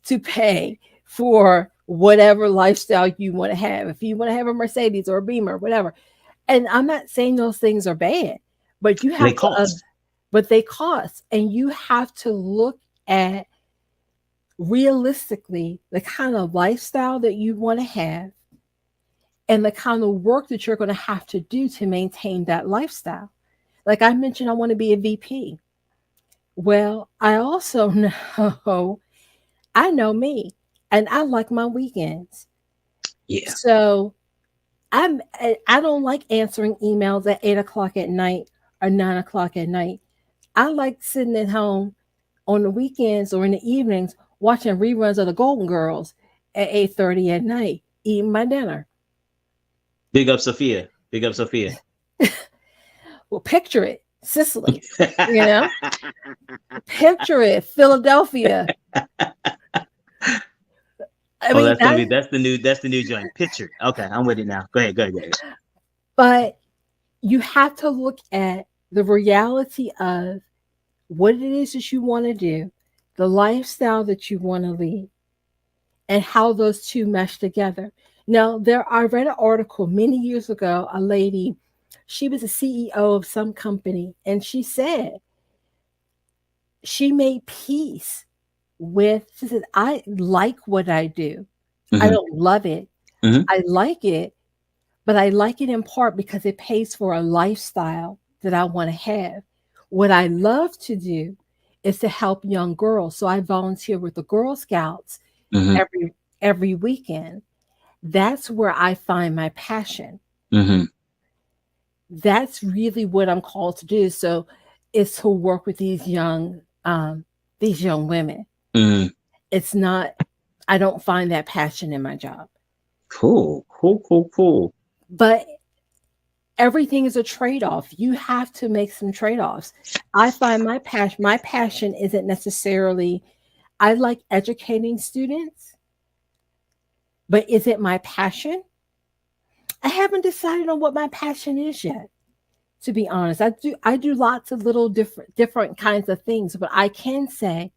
to pay for whatever lifestyle you want to have. If you want to have a Mercedes or a Beamer, whatever. And I'm not saying those things are bad, but you They have to, cost. but they cost. And you have to look at realistically the kind of lifestyle that you want to have and the kind of work that you're going to have to do to maintain that lifestyle. Like I mentioned, I want to be a VP. Well, I also know, I know me, and I like my weekends. Yeah. So I don't like answering emails at 8 o'clock at night or 9 o'clock at night. I like sitting at home on the weekends or in the evenings watching reruns of the Golden Girls at 8:30 at night, eating my dinner. Big up Sophia. Big up Sophia. Well, picture it, Sicily, you know, picture it, Philadelphia. I Oh, mean, that's the new joint. Picture. Okay, I'm with it now. Go ahead. but you have to look at the reality of what it is that you want to do, the lifestyle that you want to lead, and how those two mesh together. Now, I read an article many years ago. A lady, she was a CEO of some company, and she said she made peace with. She said, "I like what I do. I Hmm. don't love it. Hmm. I like it, but I like it in part because it pays for a lifestyle that I want to have. What I love to do is to help young girls. So I volunteer with the Girl Scouts Hmm. every weekend. That's where I find my passion. Mm-hmm. That's really what I'm called to do. So it's to work with these young women. Mm-hmm. It's not, I don't find that passion in my job. Cool. Cool. Cool. Cool. But everything is a trade-off. You have to make some trade-offs. I find my passion isn't necessarily, I like educating students, but is it my passion? I haven't decided on what my passion is yet. To be honest, I do lots of little different kinds of things, but I can say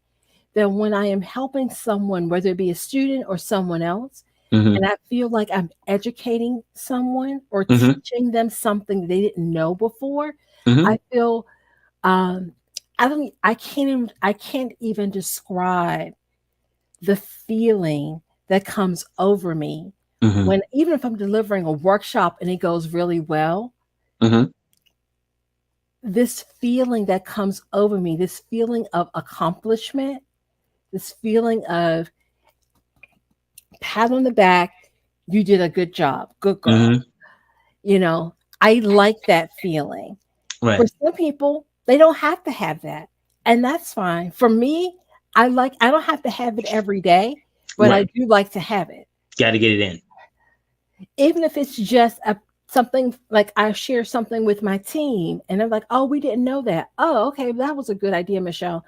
that when I am helping someone, whether it be a student or someone else, Mm-hmm. and I feel like I'm educating someone or Mm-hmm. teaching them something they didn't know before, Mm-hmm. I feel um I can't even describe the feeling that comes over me Mm-hmm. when, even if I'm delivering a workshop and it goes really well, Mm-hmm. this feeling that comes over me, this feeling of accomplishment, this feeling of pat on the back, you did a good job, good girl. Mm-hmm. You know, I like that feeling. For Right. some people, they don't have to have that. And that's fine. For me, I don't have to have it every day, but I Right. do like to have it. Got to get it in. Even if it's just a something like I share something with my team and they're like, "Oh, we didn't know that." "Oh, okay, that was a good idea, Michelle."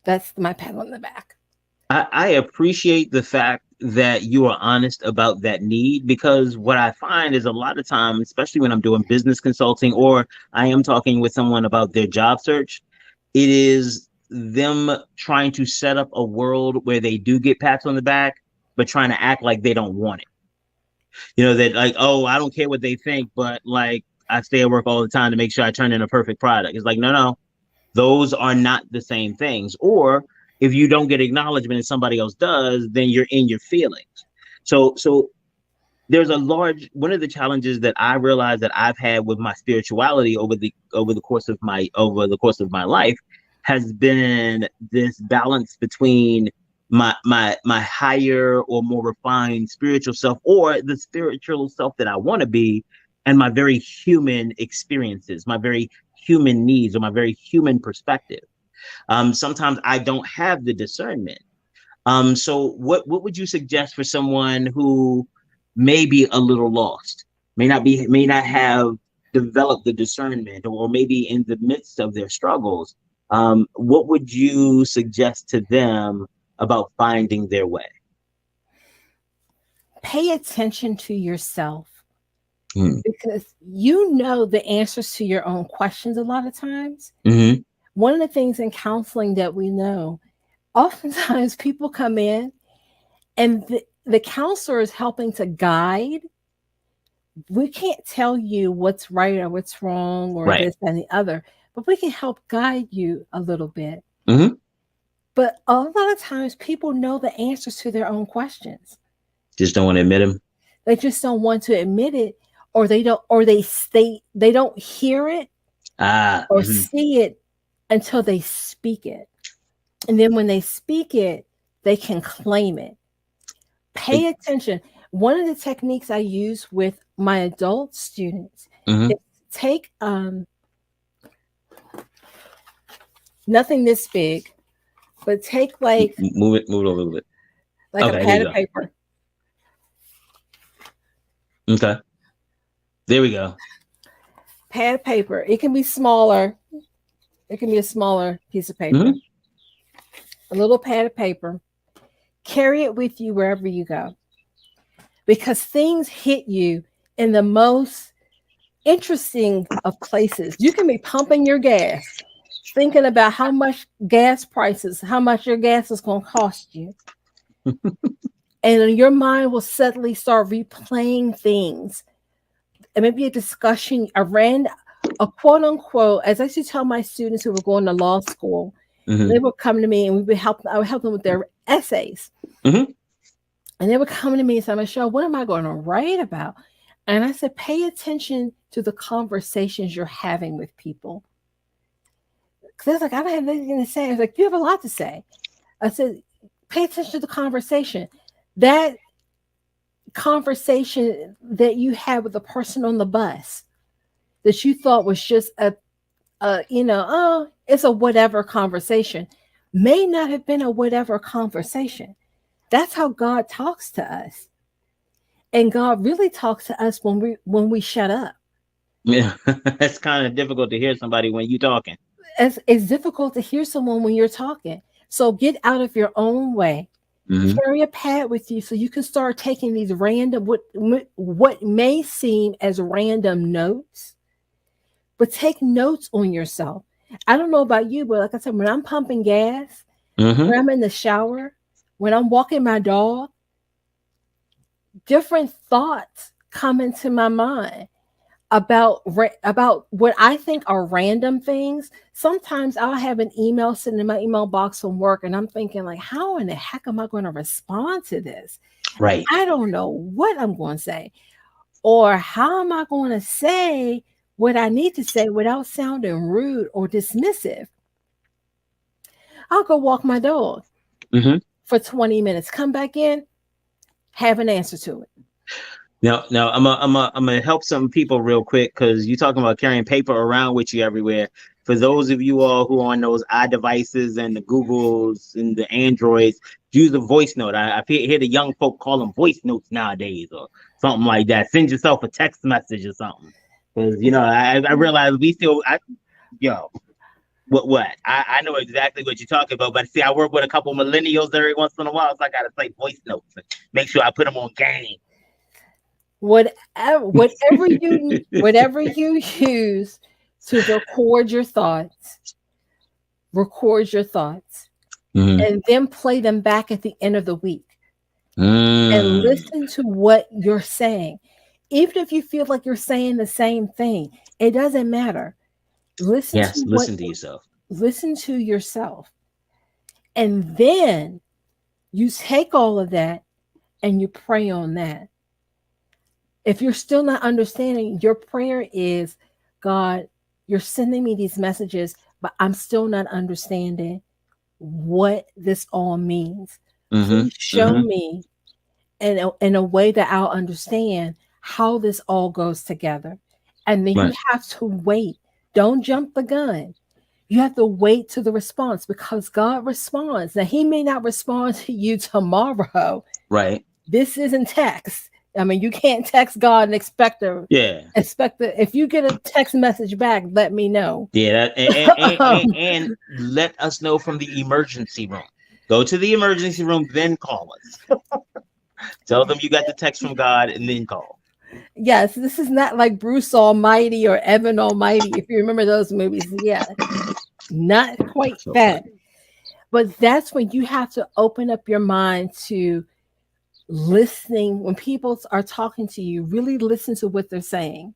That's my pat on the back. I appreciate the fact that you are honest about that need, because what I find is a lot of times, especially when I'm doing business consulting or I am talking with someone about their job search, it is them trying to set up a world where they do get pats on the back, but trying to act like they don't want it. That like, oh, I don't care what they think, but like I stay at work all the time to make sure I turn in a perfect product. It's like, no, no, those are not the same things. Or if you don't get acknowledgement and somebody else does, then you're in your feelings. So there's a large one of the challenges that I realize that I've had with my spirituality over the course of my life has been this balance between my higher or more refined spiritual self, or the spiritual self that I want to be, and my very human experiences, my very human needs, or my very human perspective. Sometimes I don't have the discernment. So what would you suggest for someone who may be a little lost, may not have developed the discernment, or maybe in the midst of their struggles? What would you suggest to them about finding their way? Pay attention to yourself Mm-hmm. because you know the answers to your own questions a lot of times. Mm-hmm. One of the things in counseling that we know, oftentimes people come in and the counselor is helping to guide. We can't tell you what's right or what's wrong or Right. this and the other, but we can help guide you a little bit. Mm-hmm. But a lot of times people know the answers to their own questions. Just don't want to admit them. They just don't want to admit it, or they don't, or they don't hear it Ah. or Mm-hmm. see it until they speak it. And then when they speak it, they can claim it. Pay attention. One of the techniques I use with my adult students Mm-hmm. is take nothing this big, but take Move it a little bit. like a Okay, there pad you of go. paper. Okay, there we go. Pad of paper. It can be smaller. It can be a smaller piece of paper. Mm-hmm. A little pad of paper. Carry it with you wherever you go. Because things hit you in the most interesting of places. You can be pumping your gas, thinking about how much gas prices, how much your gas is going to cost you. And your mind will suddenly start replaying things. And maybe a discussion, a quote unquote, as I used to tell my students who were going to law school, Mm-hmm. they would come to me and I would help them with their essays. Mm-hmm. And they would come to me and say, Michelle, what am I going to write about? And I said, pay attention to the conversations you're having with people. Because I was like, I don't have anything to say. I was like, you have a lot to say. I said, pay attention to the conversation. That conversation that you had with the person on the bus that you thought was just it's a whatever conversation, may not have been a whatever conversation. That's how God talks to us. And God really talks to us when we shut up. Yeah, it's kind of difficult to hear somebody when you talking. It's difficult to hear someone when you're talking. So get out of your own way. Hmm. Carry a pad with you so you can start taking these random what may seem as random notes, but take notes on yourself. I don't know about you, but like I said, when I'm pumping gas, Hmm. when I'm in the shower, when I'm walking my dog, different thoughts come into my mind about what I think are random things. Sometimes I'll have an email sitting in my email box from work, and I'm thinking like, how in the heck am I going to respond to this? Right. I don't know what I'm going to say, or how am I going to say what I need to say without sounding rude or dismissive. I'll go walk my dog Hmm. for 20 minutes, come back in, have an answer to it. Now, I'm gonna help some people real quick because you're talking about carrying paper around with you everywhere. For those of you all who are on those iDevices and the Googles and the Androids, use a voice note. I hear the young folk call them voice notes nowadays or something like that. Send yourself a text message or something. Because I realize we still, yo, what? I know exactly what you're talking about, but see, I work with a couple millennials every once in a while, so I gotta say voice notes and make sure I put them on game. Whatever you use to record your thoughts, Mm-hmm. and then play them back at the end of the week and Mm. listen to what you're saying. Even if you feel like you're saying the same thing, it doesn't matter. Listen to Yes, what listen to yourself. listen to yourself. And then you take all of that and you pray on that. If you're still not understanding, your prayer is, God, you're sending me these messages, but I'm still not understanding what this all means. Mm-hmm. Please show Mm-hmm. me in a way that I'll understand how this all goes together. And then you Right. have to wait. Don't jump the gun. You have to wait to the response because God responds. Now, He may not respond to you tomorrow. Right. This isn't text. I mean, you can't text God and Yeah. if you get a text message back, let me know. Yeah. That Um, and let us know from the emergency room. Go to the emergency room, then call us. Tell them you got the text from God, and then call. yes, this is not like Bruce Almighty or Evan Almighty. If you remember those movies, yeah, not quite So that. funny. But that's when you have to open up your mind to listening. When people are talking to you, really listen to what they're saying.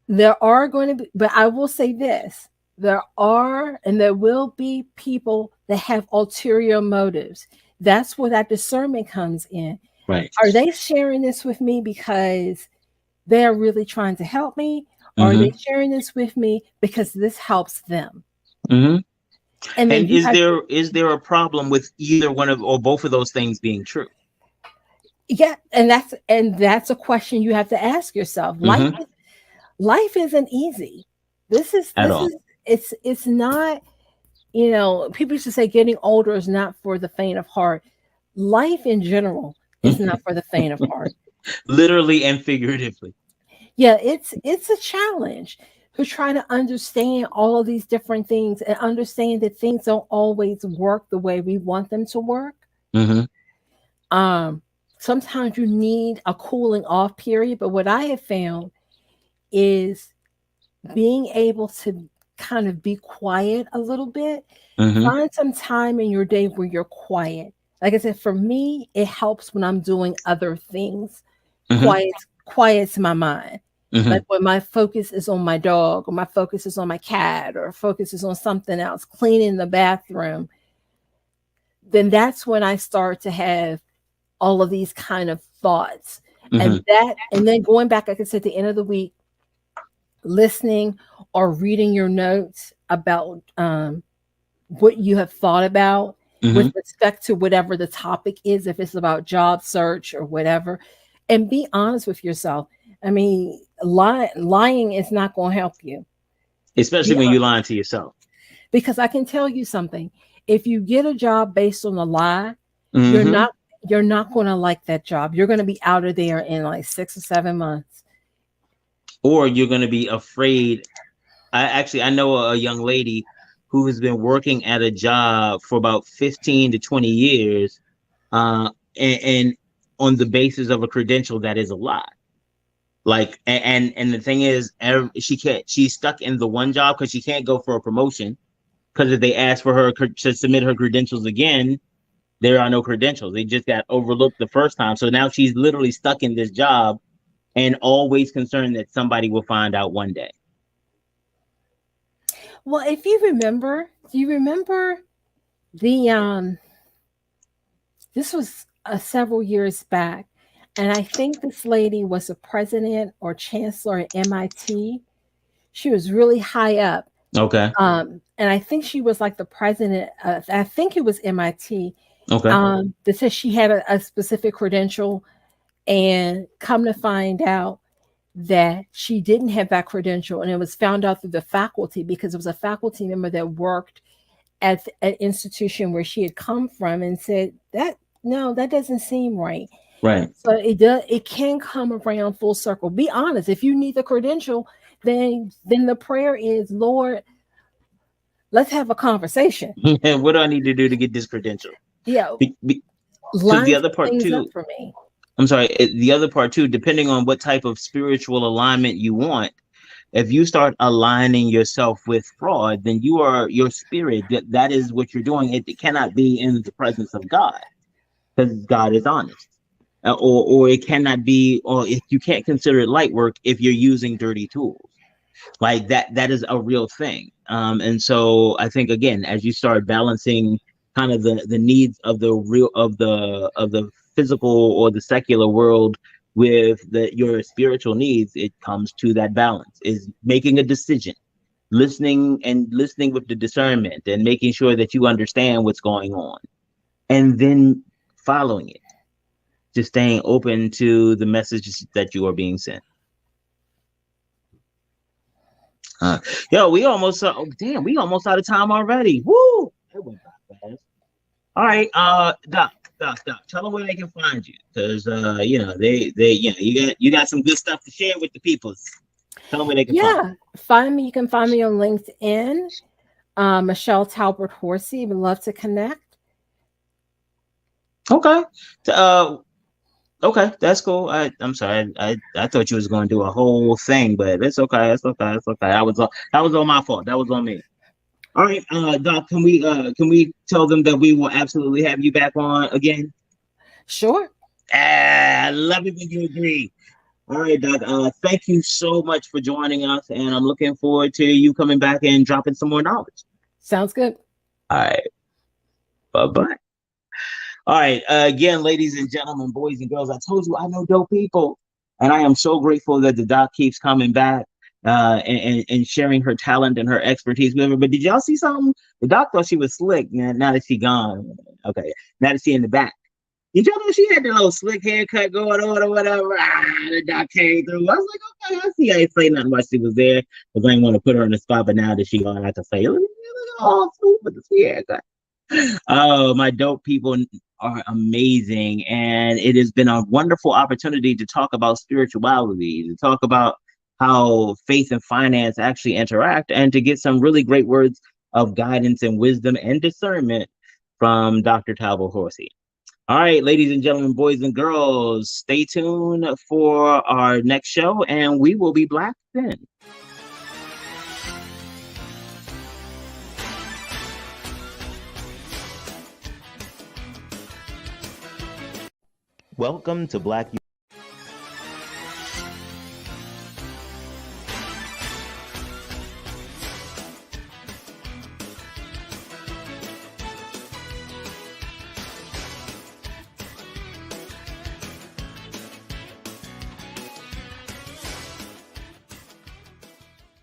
There are going to be, but I will say this, there are and there will be people that have ulterior motives. That's where that discernment comes in. Right. Are they sharing this with me because they're really trying to help me? Or are they Mm-hmm. sharing this with me because this helps them? Mm-hmm. And then And you have to, is there a problem with either one of or both of those things being true? yeah, and that's a question you have to ask yourself. Mm-hmm. Life isn't easy. At This all. is it's not, people used to say getting older is not for the faint of heart. Life in general is not for the faint of heart. Literally and figuratively. Yeah, it's a challenge to try to understand all of these different things and understand that things don't always work the way we want them to work. Mm-hmm. Um, Sometimes you need a cooling off period, but what I have found is being able to kind of be quiet a little bit. Mm-hmm. Find some time in your day where you're quiet. Like I said, for me, it helps when I'm doing other things. Mm-hmm. Quiets my mind. Mm-hmm. Like when my focus is on my dog, or my focus is on my cat, or focus is on something else, cleaning the bathroom, then that's when I start to have all of these kind of thoughts. Mm-hmm. And then going back, like I said, at the end of the week, listening or reading your notes about what you have thought about, with Hmm. respect to whatever the topic is, if it's about job search or whatever, and be honest with yourself. I mean, lying is not going to help you. Especially Be when you're honest. lying to yourself. Because I can tell you something. If you get a job based on a lie, you're Hmm. not you're not going to like that job. You're going to be out of there in like 6 or 7 months. Or you're going to be afraid. I know a young lady who has been working at a job for about 15 to 20 years, and on the basis of a credential that is a lie. Like, and the thing is, she can't. She's stuck in the one job because she can't go for a promotion. Because if they ask for her to submit her credentials again, there are no credentials. They just got overlooked the first time. So now she's literally stuck in this job and always concerned that somebody will find out one day. Well, if you remember, do you remember the this was several years back, and I think this lady was a president or chancellor at MIT. She was really high up. Okay. And I think she was like the president of, I think it was MIT, Okay. that said she had a specific credential, and come to find out that she didn't have that credential, and it was found out through the faculty because it was a faculty member that worked at an institution where she had come from and said that no, that doesn't seem right. Right. So it can come around full circle. Be honest. If you need the credential, then the prayer is, Lord, let's have a conversation. What do I need to do to get this credential? Yeah, Because the line other some part things up too, for me. I'm sorry, the other part too, depending on what type of spiritual alignment you want, if you start aligning yourself with fraud, then you are your spirit. That is what you're doing. It cannot be in the presence of God because God is honest. Or it cannot be, or if you can't consider it light work if you're using dirty tools. Like that is a real thing. And so I think again, as you start balancing kind of the needs of the real of the physical or the secular world with your spiritual needs, it comes to that balance, is making a decision, listening with the discernment and making sure that you understand what's going on, and then following it, just staying open to the messages that you are being sent. Uh, Yo, we almost damn, we almost out of time already. Woo! That went by fast. All right, Doc, tell them where they can find you, because you got some good stuff to share with the people. Tell them where they can find Yeah, find me. You can find me on LinkedIn, Michelle Talbert-Horsey. Would love to connect. you. Okay, uh, okay, that's cool. I'm sorry, I thought you was going to do a whole thing, but it's okay, it's okay, it's okay. That was all my fault. That was on me. All right, Doc, can we tell them that we will absolutely have you back on again? Sure. I love it when you agree. All right, Doc. Thank you so much for joining us, and I'm looking forward to you coming back and dropping some more knowledge. Sounds good. All right, bye bye. All right, again, ladies and gentlemen, boys and girls, I told you I know dope people, and I am so grateful that the Doc keeps coming back and sharing her talent and her expertise with her. But did y'all see something? The Doc thought she was slick. Now that she gone, okay, now that she in the back. Did y'all know she had the little slick haircut going on or whatever? The Doc came through. I was like, okay, I see. I ain't say nothing while she was there because I didn't want to put her in the spot. But now that she gone, I have to say, look, all sweet with the sweet haircut. Oh, my dope people are amazing. And it has been a wonderful opportunity to talk about spirituality, to talk about how faith and finance actually interact, and to get some really great words of guidance and wisdom and discernment from Dr. Talbert-Horsey. All right, ladies and gentlemen, boys and girls, stay tuned for our next show, and we will be black then. Welcome to Black